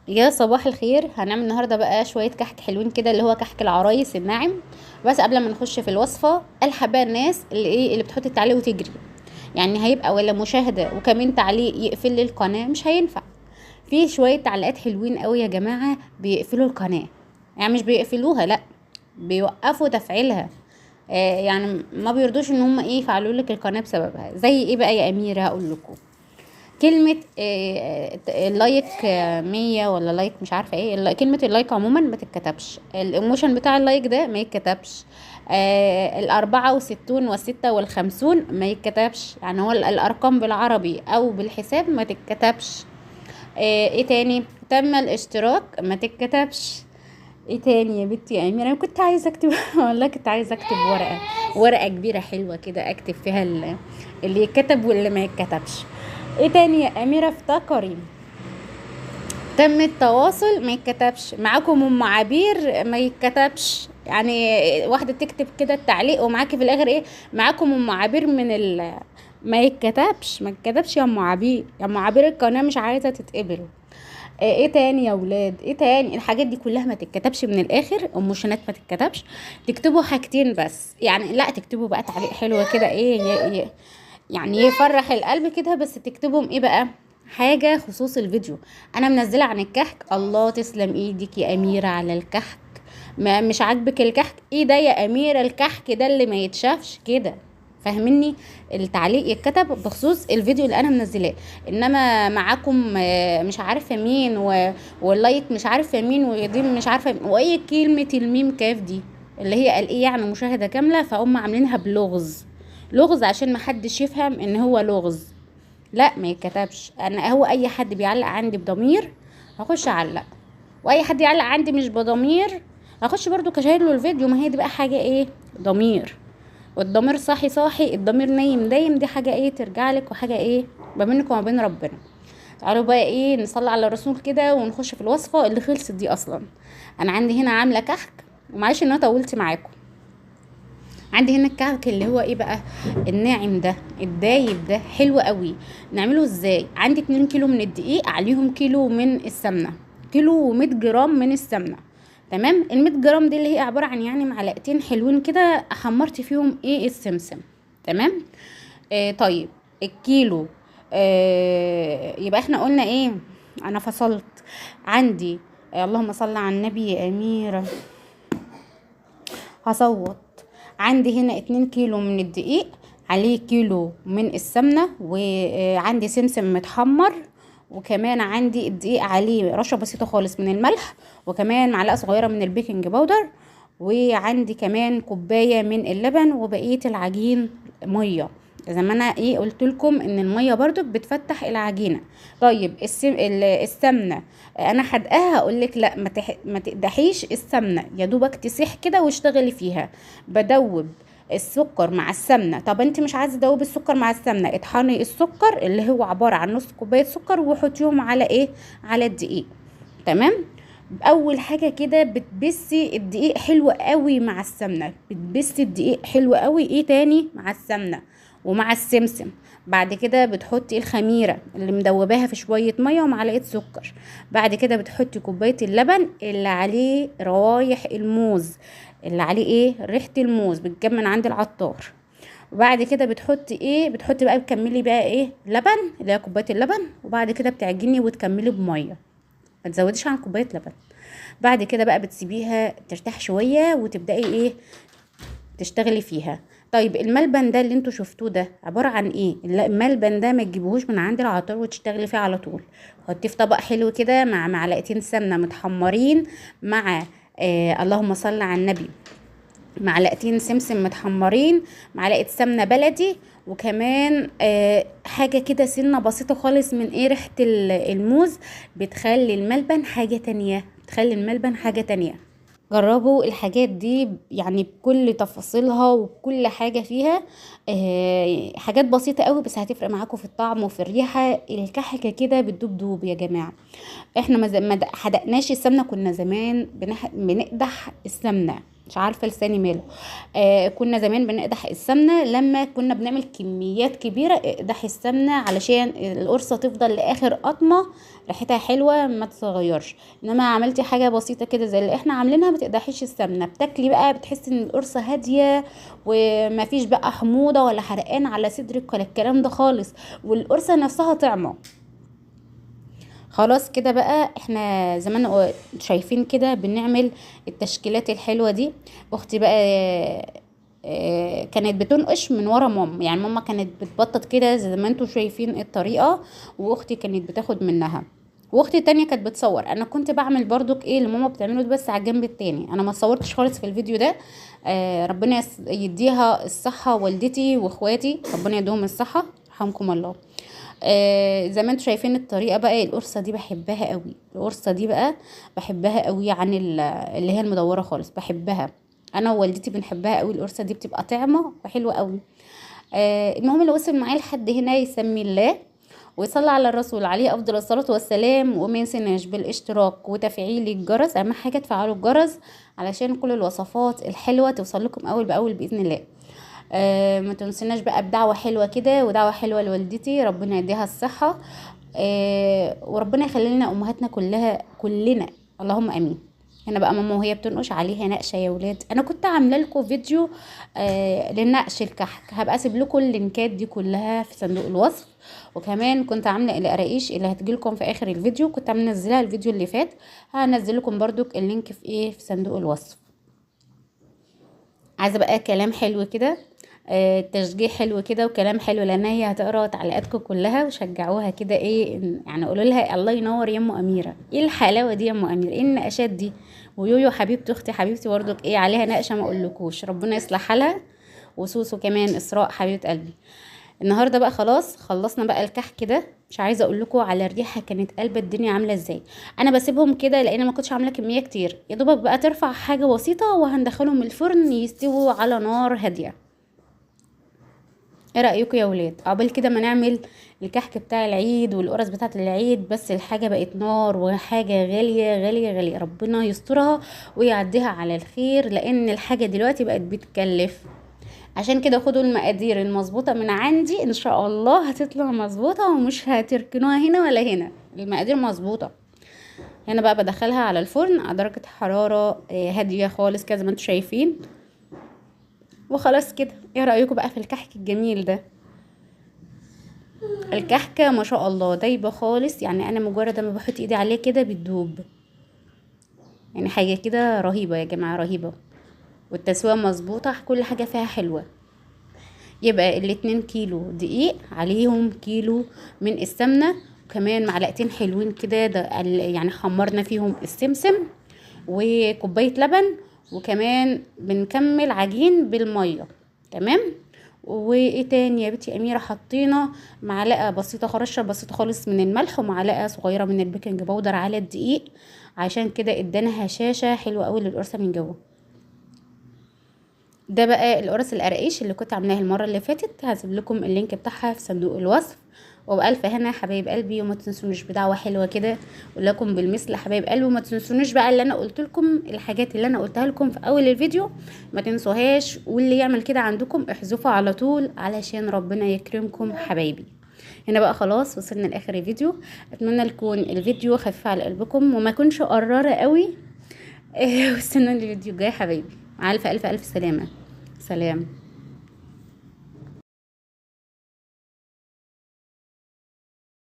يا صباح الخير. هنعمل النهارده بقى شويه كحك حلوين كده، اللي هو كحك العرايس الناعم. بس قبل ما نخش في الوصفه، الحق بقى الناس اللي بتحط التعليق وتجري. يعني هيبقى ولا مشاهده وكمان تعليق يقفل لي القناه، مش هينفع. في شويه تعليقات حلوين قوي يا جماعه بيقفلوا القناه. يعني مش بيقفلوها، لا، بيوقفوا تفعيلها. يعني ما بيرضوش ان هم يفعلوا لك القناه بسببها. زي ايه بقى يا اميره؟ هقول لكم كلمة لايك 100 ولا لايك مش عارفة ايه. كلمة اللايك عموما ما تتكتبش، الايموشن بتاع اللايك ده ما يتكتبش. 64 والستة والخمسون ما يتكتبش. يعني هو الارقام بالعربي او بالحساب ما تتكتبش. ايه تاني؟ تم الاشتراك ما تتكتبش. ايه تاني يا بنتي يا اميره؟ انا كنت عايزه اكتب والله كنت عايزه اكتب ورقه كبيره حلوه كده اكتب فيها اللي يتكتب واللي ما يتكتبش. ايه تاني يا اميره؟ افتكري. تم التواصل ما يتكتبش. معاكم ام عبير ما يتكتبش. يعني واحده تكتب كده التعليق ومعاكي في الاخر ايه؟ معاكم ام عبير ما يتكتبش. ما يتكتبش يا ام عبير. يا ام عبير القناه مش عايزه تتقبل. ايه تاني يا ولاد؟ ايه تاني؟ الحاجات دي كلها ما تتكتبش من الاخر. ايموشنات ما تتكتبش. تكتبوا حاجتين بس. يعني لا، تكتبوا بقى تعليق حلوه كده، ايه يعني يفرح القلب كده. بس تكتبهم ايه بقى؟ حاجه خصوص الفيديو. انا منزله عن الكحك. الله تسلم ايدك يا اميره على الكحك. ما مش عاجبك الكحك؟ ايه ده يا اميره؟ الكحك ده اللي ما يتشافش كده. فاهمني؟ التعليق يتكتب بخصوص الفيديو اللي انا منزلاه. انما معاكم مش عارفه مين واللايك مش عارفه مين ودي مش عارفه واي كلمه الميم كاف دي اللي هي قال ايه يعني مشاهده كامله، فهم عاملينها بلغز. لغز عشان ما حدش يفهم ان هو لغز. لا، ما يتكتبش. انا هو اي حد بيعلق عندي بضمير هخش اعلق، واي حد يعلق عندي مش بضمير هخش برضو كشاير له الفيديو. ما هي دي بقى حاجه ايه؟ ضمير. والضمير صاحي صاحي، الضمير نايم نايم. دي حاجه ايه ترجع لك، وحاجه ايه ما بينك وما بين ربنا. تعالوا بقى ايه نصلي على الرسول كده ونخش في الوصفه اللي خلصت دي اصلا. انا عندي هنا عامله كحك، ومعلش ان انا طولت معاكم. عندي هنا الكعك اللي هو ايه بقى؟ الناعم ده الدايب ده حلو قوي. نعمله ازاي؟ عندي 2 كيلو من الدقيق، عليهم كيلو من السمنه. كيلو و100 جرام من السمنه. تمام. ال100 جرام دي اللي هي عباره عن يعني معلقتين حلوين كده حمرت فيهم ايه السمسم. تمام. طيب. الكيلو. يبقى احنا قلنا ايه؟ انا فصلت. عندي اللهم صل على النبي يا اميره. هصوت. عندي هنا 2 كيلو من الدقيق، عليه كيلو من السمنة، وعندي سمسم متحمر، وكمان عندي الدقيق عليه رشة بسيطة خالص من الملح، وكمان معلقة صغيرة من البيكنج باودر، وعندي كمان كوباية من اللبن، وبقية العجين مية. زي ما انا ايه قلت لكم ان الميه برضو بتفتح العجينه. طيب السمنه انا حدقاها. اقول لك لا، ما تقدحيش السمنه، يا دوبك تسيح كده واشتغلي فيها. بدوب السكر مع السمنه. طب انت مش عايزه تدوبي السكر مع السمنه، اطحني السكر اللي هو عباره عن نص كوبايه سكر وحطيهم على ايه؟ على الدقيق. تمام. اول حاجه كده بتبسي الدقيق حلو قوي مع السمنه. بتبسي الدقيق حلو قوي. ايه تاني؟ مع السمنه ومع السمسم. بعد كده بتحطي الخميره اللي مدوباها في شويه ميه ومعلقه سكر. بعد كده بتحطي كوبايه اللبن اللي عليه روايح الموز، اللي عليه ايه؟ ريحه الموز، بتجيب من عند العطار. وبعد كده بتحطي ايه؟ بتحطي بقى بتكملي بقى ايه؟ لبن، اللي هي كوبايه اللبن. وبعد كده بتعجني وتكملي بميه، ما تزوديش عن كوبايه لبن. بعد كده بقى بتسيبيها ترتاح شويه وتبداي ايه؟ تشتغلي فيها. طيب الملبن ده اللي انتوا شفتوه ده عباره عن ايه؟ الملبن ده ما تجيبوهوش من عند العطار وتشتغلي فيه على طول. حطيه في طبق حلو كده مع معلقتين سمنه متحمرين، مع اللهم صل على النبي، معلقتين سمسم متحمرين، معلقه سمنه بلدي، وكمان حاجه كده سنه بسيطه خالص من ايه؟ ريحه الموز. بتخلي الملبن حاجه تانية، بتخلي الملبن حاجه تانية. جربوا الحاجات دي يعني بكل تفاصيلها وكل حاجة فيها. حاجات بسيطة قوي بس هتفرق معاكم في الطعم وفي الريحة. الكحكة كده بتدوب دوب يا جماعة. احنا ما حدقناش السمنة. كنا زمان بنقدح السمنة. مش عارفه لساني ماله. كنا زمان بنقدح السمنه لما كنا بنعمل كميات كبيره، اقدح السمنه علشان القرصه تفضل لاخر قطمه ريحتها حلوه ما تتغيرش. انما عملتي حاجه بسيطه كده زي اللي احنا عاملينها، ما تقدحيش السمنه، بتاكلي بقى بتحسي ان القرصه هاديه، ومفيش بقى حموضه ولا حرقان على صدرك ولا الكلام ده خالص، والقرصه نفسها طعمه. خلاص كده بقى احنا زمان شايفين كده بنعمل التشكيلات الحلوة دي. اختي بقى كانت بتنقش من ورا ماما، يعني ماما كانت بتبطط كده زي ما انتوا شايفين الطريقة، واختي كانت بتاخد منها، واختي التانية كانت بتصور. انا كنت بعمل برضك ايه اللي ماما بتعمله ده، بس على الجنب التاني، انا ما صورتش خالص في الفيديو ده. ربنا يديها الصحة والدتي واخواتي، ربنا يديهم الصحة، يرحمكم الله. زي ما انتوا شايفين الطريقه بقى. القرصه دي بحبها قوي، القرصه دي بقى بحبها قوي عن اللي هي المدوره خالص، بحبها. انا ووالدتي بنحبها قوي، القرصه دي بتبقى طعمه وحلوه قوي. المهم اللي وصل معايا لحد هنا يسمي الله ويصلي على الرسول عليه افضل الصلاه والسلام، وما ينسناش بالاشتراك وتفعيل الجرس، اهم حاجه تفعلوا الجرس علشان كل الوصفات الحلوه توصل لكم اول باول باذن الله. ما تنسناش بقى بدعوة حلوة كده، ودعوة حلوة لوالدتي ربنا يديها الصحة. وربنا يخلي لنا امهاتنا كلها كلنا، اللهم امين. هنا بقى ماما وهي بتنقش عليها نقشه يا ولاد. انا كنت عامله لكم فيديو للنقش الكحك، هبقى اسيب لكم اللينكات دي كلها في صندوق الوصف. وكمان كنت عامله القراقيش اللي هتجيلكم في اخر الفيديو، كنت منزلها الفيديو اللي فات، هنزل لكم برضو اللينك في في صندوق الوصف. عايزه بقى كلام حلو كده، تشجيع حلو كده وكلام حلو، لان هي هتقرا تعليقاتكم كلها وشجعوها كده، ايه يعني قولوا لها الله ينور يا ام اميره، ايه الحلاوه دي يا ام اميره، ايه النقشات دي. ويويو حبيبتي اختي حبيبتي برضك ايه عليها نقشه ما اقولكوش، ربنا يصلح حالها. وسوسو كمان اسراء حبيبه قلبي. النهارده بقى خلاص خلصنا بقى الكحك كده، مش عايزه اقول لكم على الريحه كانت قلب الدنيا عامله ازاي. انا بسيبهم كده لان ما كنتش عامله كميه كتير، يا دوبك بقى ترفع حاجه بسيطه وهندخلهم الفرن يستووا على نار هاديه. ايه رايكم يا ولاد؟ عقبال كده ما نعمل الكحك بتاع العيد والقرص بتاعه العيد، بس الحاجه بقت نار وحاجه غاليه غاليه غاليه، ربنا يسترها ويعديها على الخير، لان الحاجه دلوقتي بقت بتكلف. عشان كده خدوا المقادير المظبوطه من عندي، ان شاء الله هتطلع مظبوطه ومش هتركنوها هنا ولا هنا، المقادير مظبوطه. هنا بقى بدخلها على الفرن على درجه حراره هاديه خالص كده زي ما انتم شايفين. وخلاص كده، ايه رايكم بقى في الكحك الجميل ده؟ الكحكه ما شاء الله دايبه خالص، يعني انا مجرد ما بحط ايدي عليه كده بتدوب، يعني حاجه كده رهيبه يا جماعه، رهيبه. والتسويه مظبوطه، كل حاجه فيها حلوه. يبقى 2 كيلو دقيق عليهم كيلو من السمنه، وكمان معلقتين حلوين كده يعني حمرنا فيهم السمسم، وكوبايه لبن، وكمان بنكمل عجين بالميه. تمام. وايه تاني يا بنتي اميره؟ حطينا معلقه بسيطه، رشه بسيطه خالص من الملح، ومعلقه صغيره من البيكنج باودر على الدقيق، عشان كده ادانا هشاشه حلوه قوي للقرصه من جوه. ده بقى القرص القراقيش اللي كنت عاملاها المره اللي فاتت، هسيب لكم اللينك بتاعها في صندوق الوصف. وبألف هنا حبايب قلبي، وما تنسونيش بدعوه حلوه كده ولكم بالمثل حبايب قلبي. وما تنسونيش بقى اللي انا قلت لكم، الحاجات اللي انا قلتها لكم في اول الفيديو ما تنسوهاش، واللي يعمل كده عندكم احذفوا على طول علشان ربنا يكرمكم حبايبي. هنا بقى خلاص وصلنا لاخر الفيديو، اتمنى يكون الفيديو خفيف على قلبكم وما يكونش قراره قوي. واستنوا الفيديو الجاي حبايبي، مع الف الف الف سلامه. سلام.